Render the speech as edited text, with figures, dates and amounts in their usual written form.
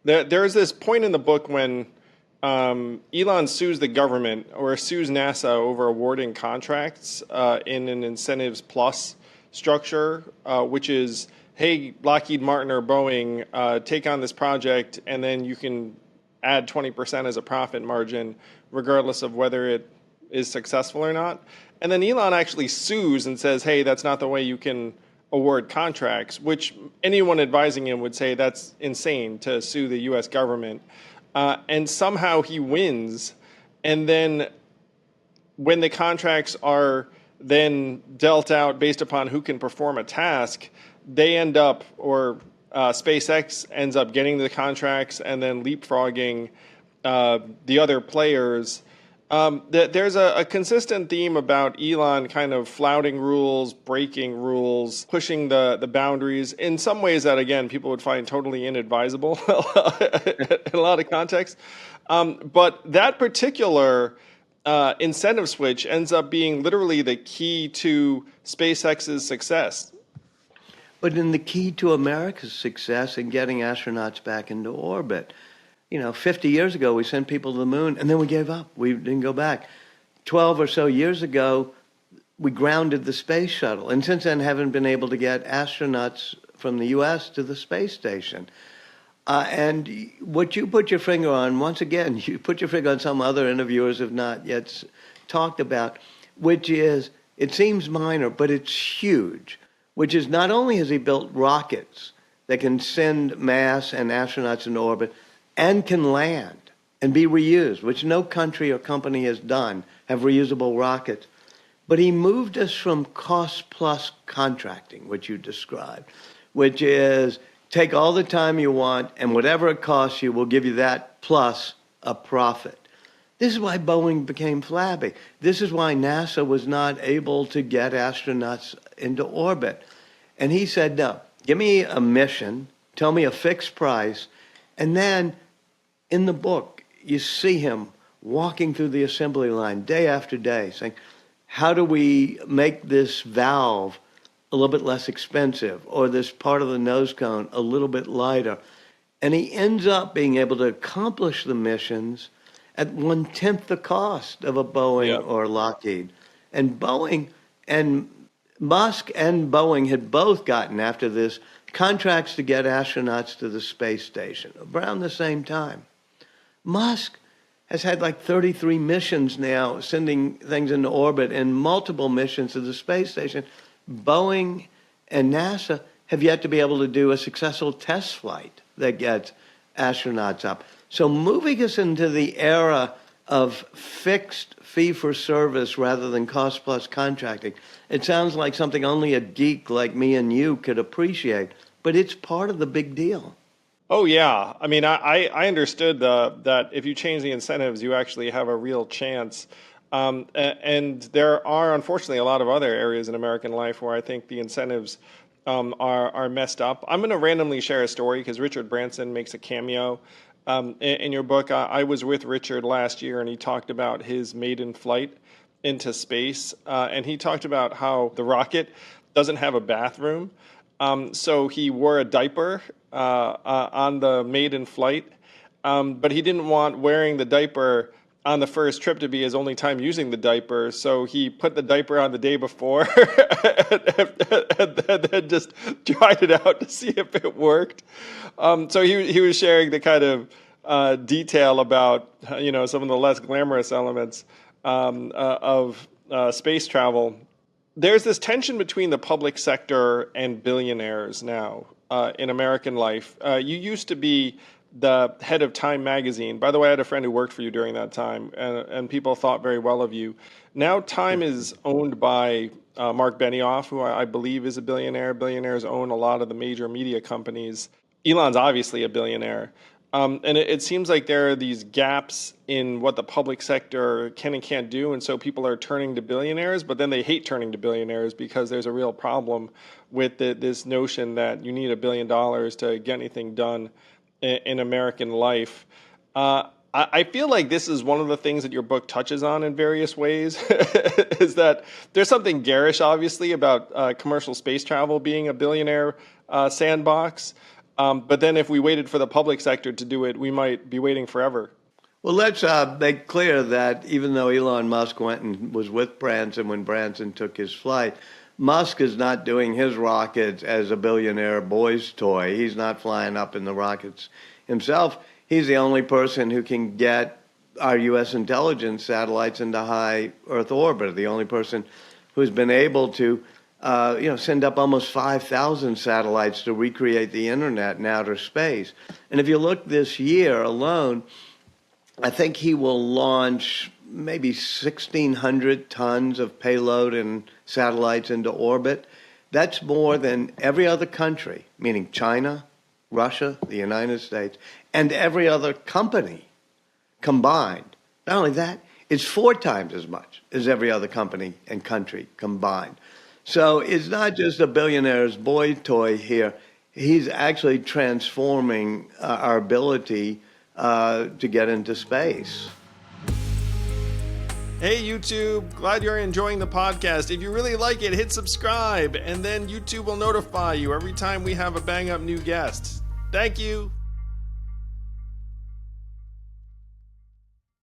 There's this point in the book when Elon sues the government or sues NASA over awarding contracts in an incentives plus structure, which is, hey, Lockheed Martin or Boeing, take on this project, and then you can add 20% as a profit margin, regardless of whether it is successful or not. And then Elon actually sues and says, hey, that's not the way you can award contracts, which anyone advising him would say that's insane to sue the US government. And somehow he wins. And then when the contracts are then dealt out based upon who can perform a task, they end up, or SpaceX ends up getting the contracts and then leapfrogging the other players. There's a consistent theme about Elon kind of flouting rules, breaking rules, pushing the boundaries in some ways that, again, people would find totally inadvisable in a lot of contexts. But that particular incentive switch ends up being literally the key to SpaceX's success. But in the key to America's success in getting astronauts back into orbit. 50 years ago, we sent people to the moon, and then we gave up. We didn't go back. 12 or so years ago, we grounded the space shuttle, and since then haven't been able to get astronauts from the U.S. to the space station. And what you put your finger on, once again, you put your finger on some other interviewers have not yet talked about, which is, it seems minor, but it's huge, which is not only has he built rockets that can send mass and astronauts into orbit, and can land and be reused, which no country or company has done, have reusable rockets. But he moved us from cost-plus contracting, which you described, which is take all the time you want, and whatever it costs you, we'll give you that plus a profit. This is why Boeing became flabby. This is why NASA was not able to get astronauts into orbit. And he said, no, give me a mission, tell me a fixed price, and then in the book, you see him walking through the assembly line day after day saying, how do we make this valve a little bit less expensive or this part of the nose cone a little bit lighter? And he ends up being able to accomplish the missions at 1/10 the cost of a Boeing or Lockheed. And Boeing and Musk and Boeing had both gotten, after this, contracts to get astronauts to the space station around the same time. Musk has had like 33 missions now, sending things into orbit and multiple missions to the space station. Boeing and NASA have yet to be able to do a successful test flight that gets astronauts up. So moving us into the era of fixed fee-for-service rather than cost-plus contracting, it sounds like something only a geek like me and you could appreciate, but it's part of the big deal. Oh, yeah. I mean, I understood that if you change the incentives, you actually have a real chance. And there are, unfortunately, a lot of other areas in American life where I think the incentives are messed up. I'm going to randomly share a story because Richard Branson makes a cameo in your book. I was with Richard last year, and he talked about his maiden flight into space. And he talked about how the rocket doesn't have a bathroom. So he wore a diaper on the maiden flight, but he didn't want wearing the diaper on the first trip to be his only time using the diaper. So he put the diaper on the day before and then just tried it out to see if it worked. So he was sharing the kind of detail about some of the less glamorous elements of space travel. There's this tension between the public sector and billionaires now in American life. You used to be the head of Time magazine. By the way, I had a friend who worked for you during that time, and people thought very well of you. Now Time is owned by Mark Benioff, who I believe is a billionaire. Billionaires own a lot of the major media companies. Elon's obviously a billionaire. And it seems like there are these gaps in what the public sector can and can't do, and so people are turning to billionaires, but then they hate turning to billionaires because there's a real problem with this notion that you need $1 billion to get anything done in American life. I feel like this is one of the things that your book touches on in various ways, is that there's something garish, obviously, about commercial space travel being a billionaire sandbox. But then if we waited for the public sector to do it, we might be waiting forever. Well, let's make clear that even though Elon Musk went and was with Branson when Branson took his flight, Musk is not doing his rockets as a billionaire boy's toy. He's not flying up in the rockets himself. He's the only person who can get our U.S. intelligence satellites into high Earth orbit, the only person who's been able to send up almost 5,000 satellites to recreate the internet in outer space. And if you look this year alone, I think he will launch maybe 1,600 tons of payload and satellites into orbit. That's more than every other country, meaning China, Russia, the United States, and every other company combined. Not only that, it's 4 times as much as every other company and country combined. So it's not just a billionaire's boy toy here. He's actually transforming our ability to get into space. Hey YouTube, glad you're enjoying the podcast. If you really like it, hit subscribe, and then YouTube will notify you every time we have a bang up new guest. Thank you.